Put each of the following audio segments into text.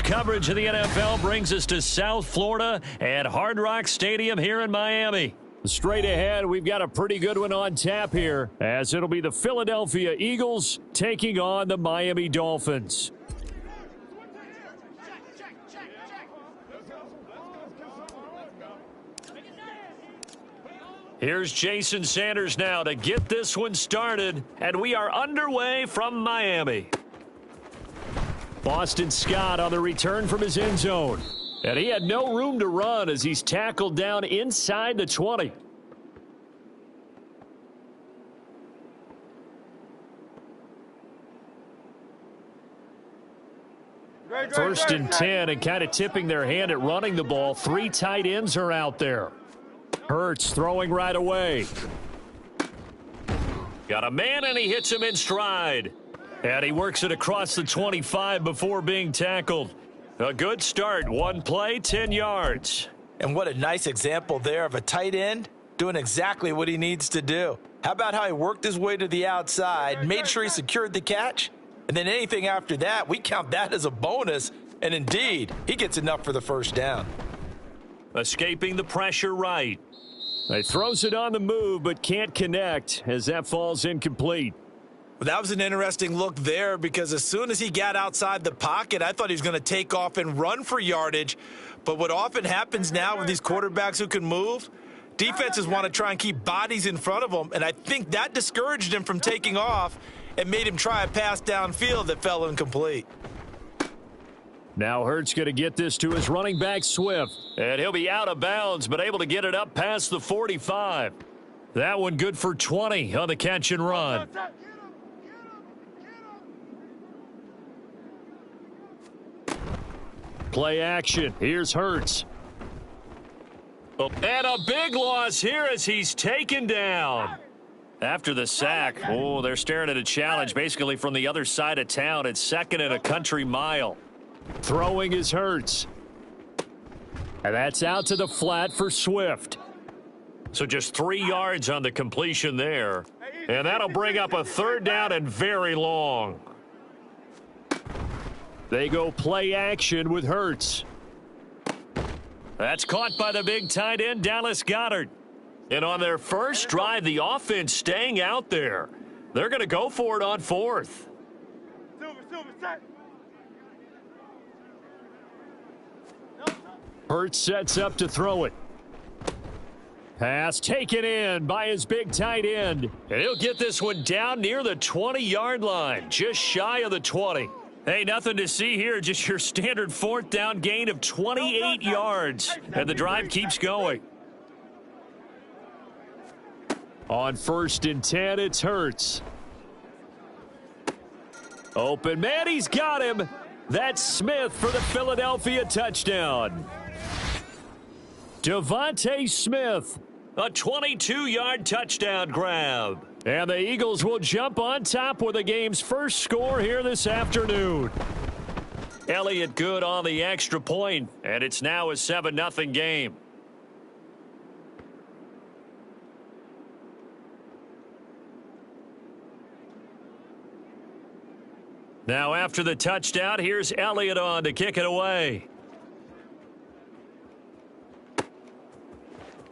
Coverage of the NFL brings us to South Florida at Hard Rock Stadium here in Miami. Straight ahead, we've got a pretty good one on tap here, as it'll be the Philadelphia Eagles taking on the Miami Dolphins. Here's Jason Sanders now to get this one started, and we are underway from Miami. Boston Scott on the return from his end zone. And he had no room to run as he's tackled down inside the 20. First and 10, and kind of tipping their hand at running the ball. 3 tight ends are out there. Hurts throwing right away. Got a man, and he hits him in stride. And he works it across the 25 before being tackled. A good start. 1 play, 10 yards. And what a nice example there of a tight end doing exactly what he needs to do. How about how he worked his way to the outside, made sure he secured the catch, and then anything after that, we count that as a bonus. And indeed, he gets enough for the first down. Escaping the pressure right. He throws it on the move, but can't connect as that falls incomplete. Well, that was an interesting look there because as soon as he got outside the pocket, I thought he was going to take off and run for yardage. But what often happens now with these quarterbacks who can move, defenses want to try and keep bodies in front of them, and I think that discouraged him from taking off and made him try a pass downfield that fell incomplete. Now Hurts going to get this to his running back Swift, and he'll be out of bounds but able to get it up past the 45. That one good for 20 on the catch and run. Play action. Here's Hurts. And a big loss here as he's taken down. After the sack, they're staring at a challenge basically from the other side of town. It's 2nd and a country mile. Throwing is Hurts. And that's out to the flat for Swift. So just 3 yards on the completion there. And that'll bring up a 3rd down and very long. They go play action with Hurts. That's caught by the big tight end, Dallas Goedert. And on their first drive, the offense staying out there. They're going to go for it on 4th. Hurts sets up to throw it. Pass taken in by his big tight end. And he'll get this one down near the 20-yard line, just shy of the 20. Hey, nothing to see here, just your standard 4th down gain of 28 yards. And the drive keeps going. On 1st and 10, it's Hurts. Open man, he's got him. That's Smith for the Philadelphia touchdown. Devontae Smith, a 22-yard touchdown grab. And the Eagles will jump on top with the game's first score here this afternoon. Elliott good on the extra point, and it's now a 7-0 game. Now after the touchdown, here's Elliott on to kick it away.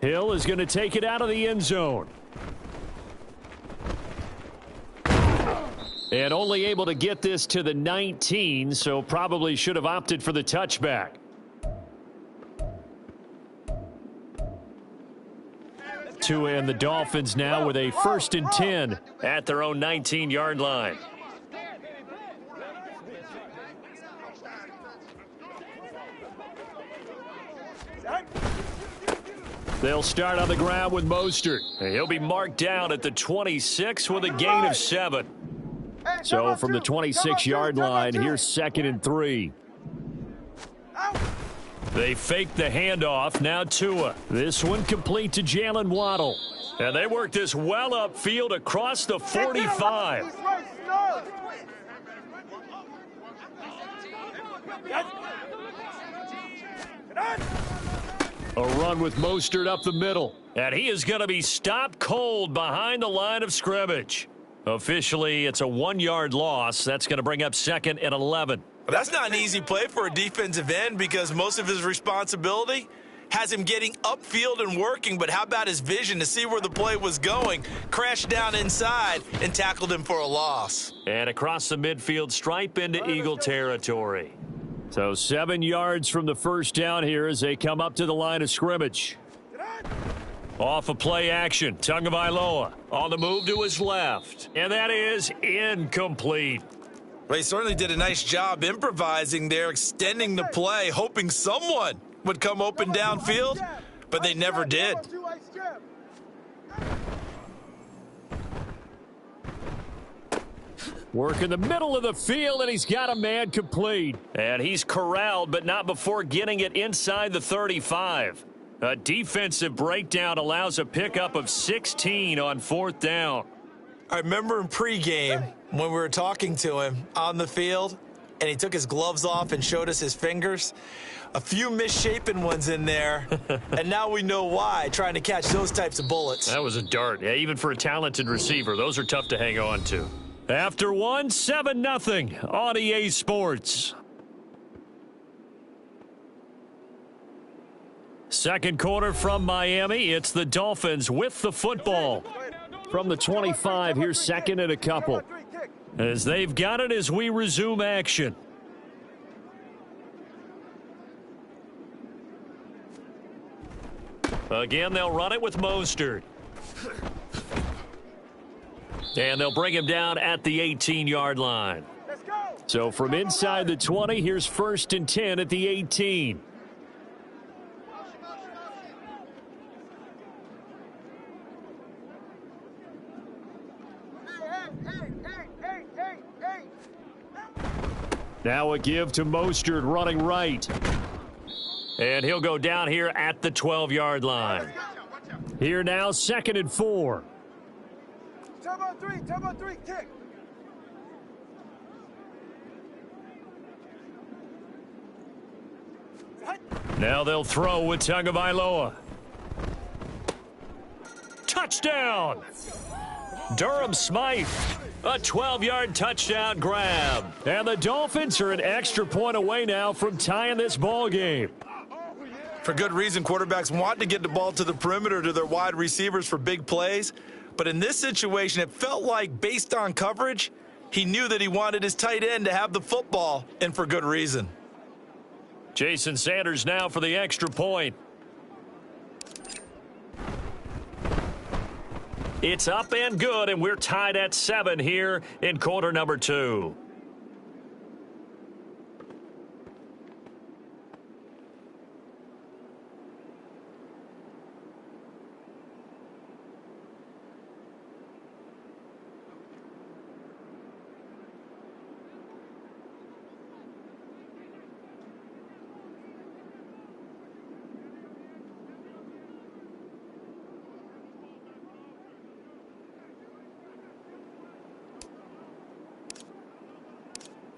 Hill is going to take it out of the end zone. And only able to get this to the 19, so probably should have opted for the touchback. Tua and the Dolphins now with a 1st and 10 at their own 19-yard line. They'll start on the ground with Mostert. He'll be marked down at the 26 with a gain of 7. So from the 26-yard line, here's 2nd and 3. They fake the handoff. Now Tua. This one complete to Jalen Waddle. And they work this well upfield across the 45. A run with Mostert up the middle. And he is going to be stopped cold behind the line of scrimmage. Officially, it's a 1-yard loss. That's going to bring up 2nd and 11. Well, that's not an easy play for a defensive end because most of his responsibility has him getting upfield and working, but how about his vision to see where the play was going, crashed down inside, and tackled him for a loss. And across the midfield stripe into Eagle territory. So 7 yards from the first down here as they come up to the line of scrimmage. Off of play action, Tagovailoa on the move to his left. And that is incomplete. Well, he certainly did a nice job improvising there, extending the play, hoping someone would come open downfield, but they never did. Work in the middle of the field, and he's got a man complete. And he's corralled, but not before getting it inside the 35. A defensive breakdown allows a pickup of 16 on 4th down. I remember in pregame when we were talking to him on the field, and he took his gloves off and showed us his fingers. A few misshapen ones in there, and now we know why, trying to catch those types of bullets. That was a dart. Yeah, even for a talented receiver, those are tough to hang on to. After one, 7-0 on EA Sports. Second quarter from Miami. It's the Dolphins with the football. From the 25, here's second and a couple. As they've got it as we resume action. Again, they'll run it with Mostert. And they'll bring him down at the 18-yard line. So from inside the 20, here's 1st and 10 at the 18. Now a give to Mostert running right. And he'll go down here at the 12-yard line. Here now, 2nd and 4. Turbo three, kick. Now they'll throw with Tagovailoa. Touchdown! Durham Smythe. A 12-yard touchdown grab. And the Dolphins are an extra point away now from tying this ball game. For good reason, quarterbacks want to get the ball to the perimeter to their wide receivers for big plays. But in this situation, it felt like, based on coverage, he knew that he wanted his tight end to have the football, and for good reason. Jason Sanders now for the extra point. It's up and good, and we're tied at 7 here in quarter number 2.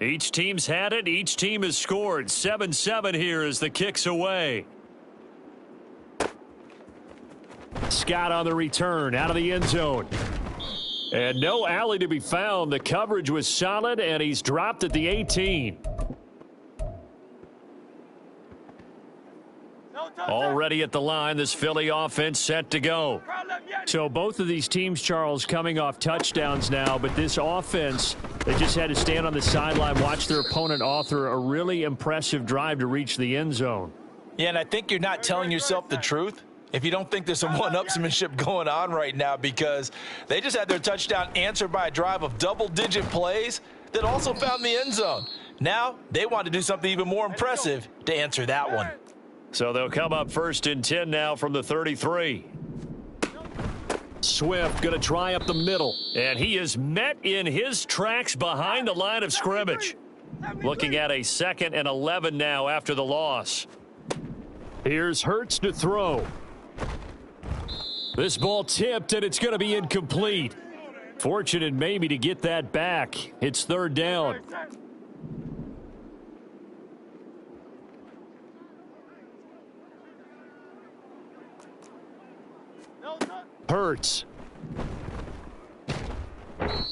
Each team's had it. Each team has scored. 7-7 here as the kick's away. Scott on the return out of the end zone. And no alley to be found. The coverage was solid, and he's dropped at the 18. Already at the line, this Philly offense set to go. So both of these teams, Charles, coming off touchdowns now, but this offense, they just had to stand on the sideline, watch their opponent author a really impressive drive to reach the end zone. Yeah, and I think you're not telling yourself the truth if you don't think there's some one-upsmanship going on right now, because they just had their touchdown answered by a drive of double-digit plays that also found the end zone. Now they want to do something even more impressive to answer that one. So they'll come up 1st and 10 now from the 33. Swift going to try up the middle, and he is met in his tracks behind the line of scrimmage. Looking at a 2nd and 11 now after the loss. Here's Hurts to throw. This ball tipped, and it's going to be incomplete. Fortunate maybe to get that back. It's 3rd down. Hurts.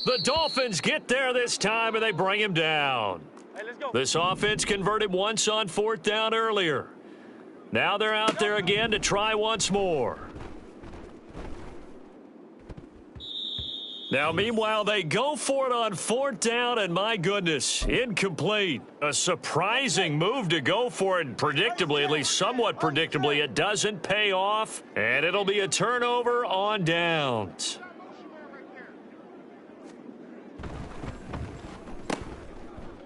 The Dolphins get there this time, and they bring him down. Hey, let's go. This offense converted once on 4th down earlier. Now they're out there again to try once more. Now, meanwhile, they go for it on 4th down, and my goodness, incomplete. A surprising move to go for it, predictably, at least somewhat predictably. It doesn't pay off, and it'll be a turnover on downs.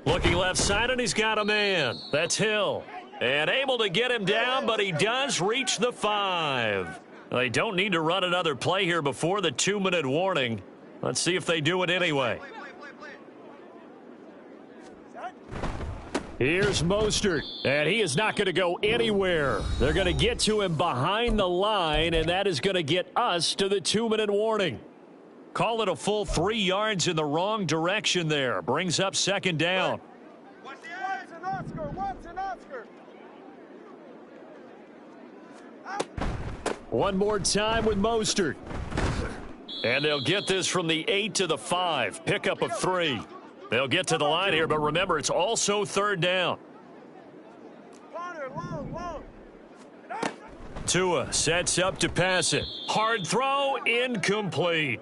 Looking left side, and he's got a man. That's Hill. And able to get him down, but he does reach the 5. They don't need to run another play here before the 2-minute warning. Let's see if they do it anyway. Here's Mostert, and he is not going to go anywhere. They're going to get to him behind the line, and that is going to get us to the 2-minute warning. Call it a full 3 yards in the wrong direction there. Brings up 2nd down. One more time with Mostert. And they'll get this from the 8 to the 5. Pickup of 3. They'll get to the line here, but remember, it's also 3rd down. Tua sets up to pass it. Hard throw, incomplete.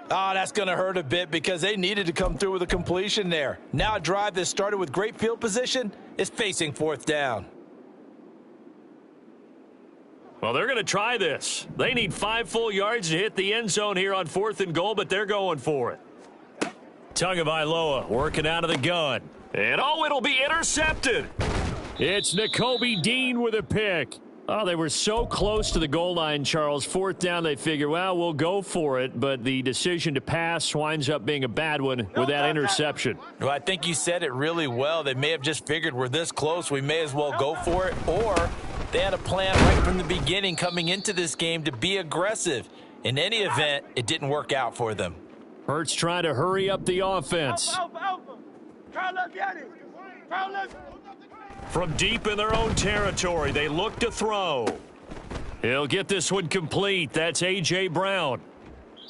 Oh, that's going to hurt a bit because they needed to come through with a completion there. Now a drive that started with great field position is facing 4th down. Well, they're going to try this. They need 5 full yards to hit the end zone here on 4th and goal, but they're going for it. Tagovailoa working out of the gun. And, oh, it'll be intercepted. It's Nakobe Dean with a pick. Oh, they were so close to the goal line, Charles. 4th down, they figure, well, we'll go for it. But the decision to pass winds up being a bad one with that interception. Well, I think you said it really well. They may have just figured we're this close, we may as well go for it. Or they had a plan right from the beginning coming into this game to be aggressive. In any event, it didn't work out for them. Hurts trying to hurry up the offense. From deep in their own territory, they look to throw. He'll get this one complete. That's A.J. Brown.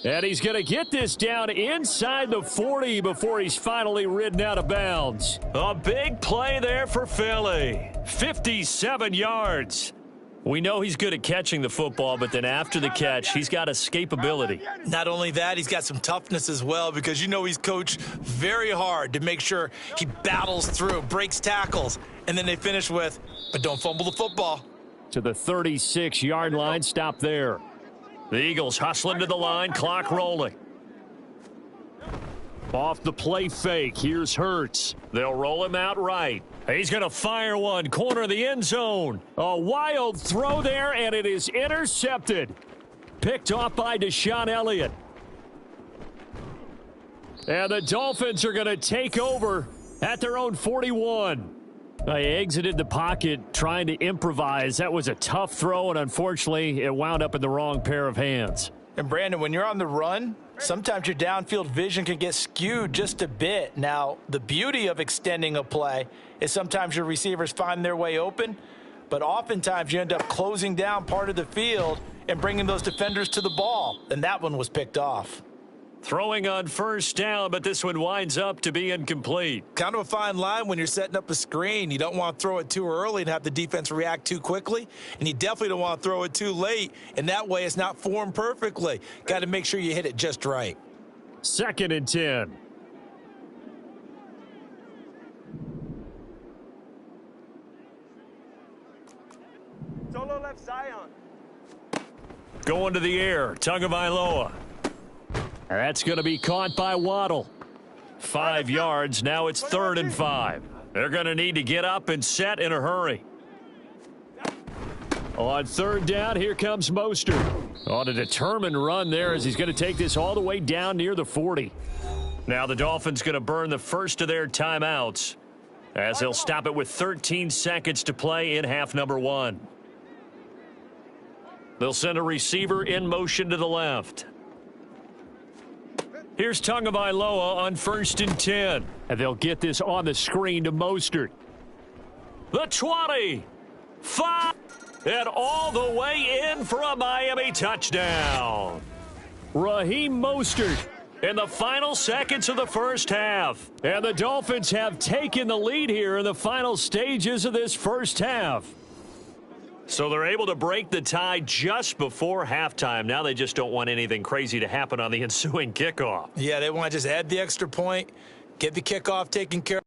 And he's going to get this down inside the 40 before he's finally ridden out of bounds. A big play there for Philly. 57 yards. We know he's good at catching the football, but then after the catch, he's got escapability. Not only that, he's got some toughness as well because you know he's coached very hard to make sure he battles through, breaks tackles, and then they finish with, but don't fumble the football. To the 36-yard line, stop there. The Eagles hustling to the line, clock rolling. Off the play fake, here's Hurts. They'll roll him out right. He's going to fire one, corner of the end zone. A wild throw there, and it is intercepted. Picked off by Deshaun Elliott. And the Dolphins are going to take over at their own 41. They exited the pocket trying to improvise. That was a tough throw, and unfortunately, it wound up in the wrong pair of hands. And Brandon, when you're on the run, sometimes your downfield vision can get skewed just a bit. Now, the beauty of extending a play is sometimes your receivers find their way open, but oftentimes you end up closing down part of the field and bringing those defenders to the ball, and that one was picked off. Throwing on 1st down, but this one winds up to be incomplete. Kind of a fine line when you're setting up a screen. You don't want to throw it too early and have the defense react too quickly, and you definitely don't want to throw it too late, and that way it's not formed perfectly. Got to make sure you hit it just right. 2nd and 10. Solo left Zion. Going to the air, Tagovailoa. That's going to be caught by Waddle. 5 yards, now it's 3rd and 5. They're going to need to get up and set in a hurry. On 3rd down, here comes Mostert. On a determined run there as he's going to take this all the way down near the 40. Now the Dolphins going to burn the first of their timeouts as they'll stop it with 13 seconds to play in half number 1. They'll send a receiver in motion to the left. Here's Tagovailoa on 1st and 10. And they'll get this on the screen to Mostert. The 20. 5. And all the way in for a Miami touchdown. Raheem Mostert in the final seconds of the first half. And the Dolphins have taken the lead here in the final stages of this first half. So they're able to break the tie just before halftime. Now they just don't want anything crazy to happen on the ensuing kickoff. Yeah, they want to just add the extra point, get the kickoff taken care of.